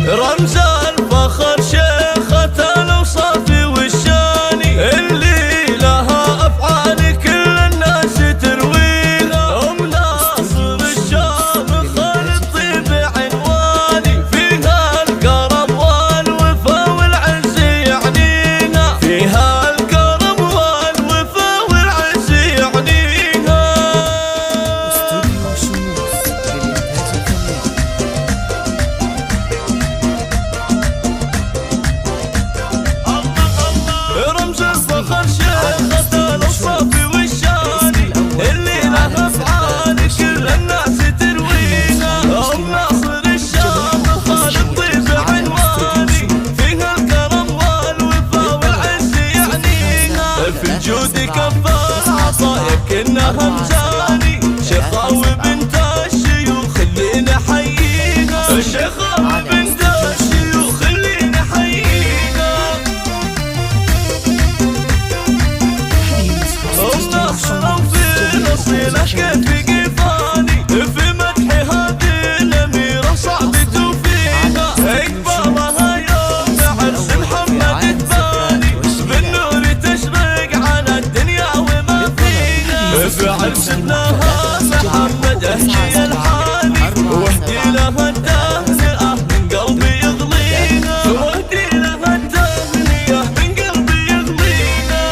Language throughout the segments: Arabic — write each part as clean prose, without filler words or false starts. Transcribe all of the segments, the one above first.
رمز الفخر شيخة الأوصاف والشاني، اللي لها أفعال كل الناس ترويها. أم ناصر الشامخ الطيب عنواني، فيها الكرم والوفا والعز يعنيها، فيها الكرم والوفا والعز يعنيها. رمز الفخر شيخة الأوصاف والشاني، اللي لها أفعال كل الناس ترويها. أم ناصر الشامخ الطيب عنواني، فيها الكرم والوفا والعز يعنيها، في الجود كفار عطايا كنها مزاني، شيخة وبنت الشيوخ اللي نحييها، شيخة وبنت الشيوخ اللي نحييها. أم ناصر في نصيلة كيف قفاني، في مدح هذه الأميرة صعب توفيها، إقبالها يوم عرس محمد تباني، بالنور تشرق على الدنيا وما فيها، في عرس ابنها محمد أهدي الحاني، واهدي لها التهنئة من قلبي يغليها، واهدي لها التهنئة من قلبي يغليها.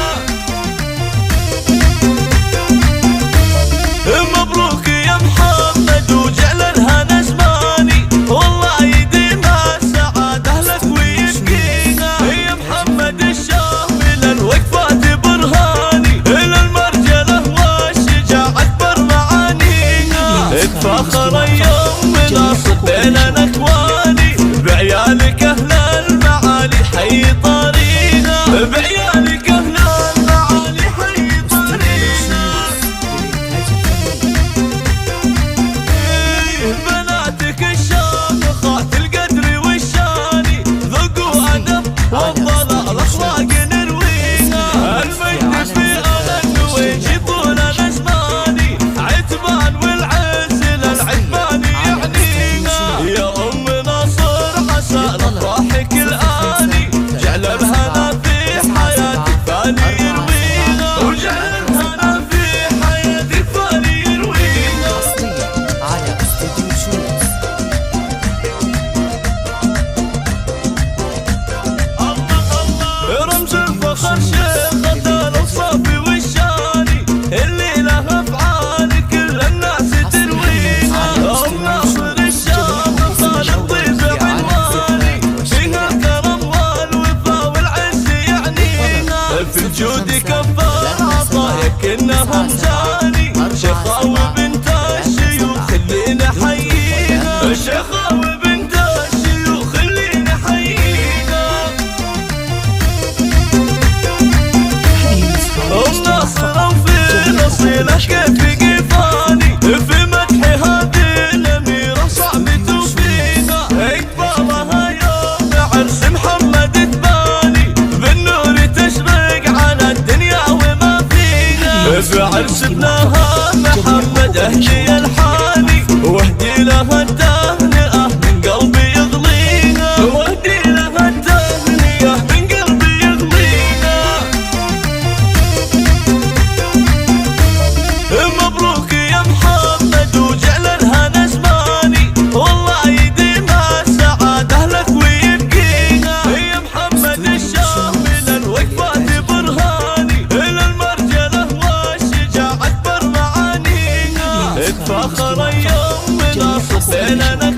مبروك يا محمد وجعل الهنا زماني، والله يديم السعادة لك ويبقيها. يا محمد الشامل الوقفات برهاني، إلى المرجلة والشجاعة أكبر معانيها، اتفاخر يوم ناصر بين الأكواني، بعيالك أهل المعالي حي طريقها، بعيالك أهل المعالي حي طريقها. بناتك الشامخات القدر والشاني، ذوق وأدب وأفضل الأخلاق نرويها، المجد في ألن ويجيبون الأزماني، عتبان والعز للعتبان يعنيها. يا أم ناصر عسى أفراحك الآني، جعل الهنا في حياتك فاني يرويها، وجعل الهنا في حياتك فاني يرويها. على استوديو شوز. رمز الفخر شيخة الأوصاف والشاني، اللي لها أفعال كل الناس ترويها. أم ناصر الشامخ الطيب عنواني، فيها الكرم والوفا والعز يعنيها، في الجود كفار عطايا كنها مزاني، شيخة وبنت الشيوخ اللي نحييها، شيخة وبنت الشيوخ اللي نحييها. أم ناصر في نصيلة كيف قفاني، في مدح هذه الأميرة صعب توفيها، إقبالها يوم عرس محمد تباني، بالنور تشرق على الدنيا وما فيها، في عرس ابنها محمد أهدي الحاني، واهدي لها التهنئة من قلبي يغليها، واهدي لها التهنئة من قلبي يغليها. مبروك يا محمد وجعل الهنا زماني، والله يديم السعادة لك ويبقيها. يا محمد الشامل الوقفات برهاني، إلى المرجلة والشجاعة أكبر معانيها، اتفاخر يوم ناصر بيننا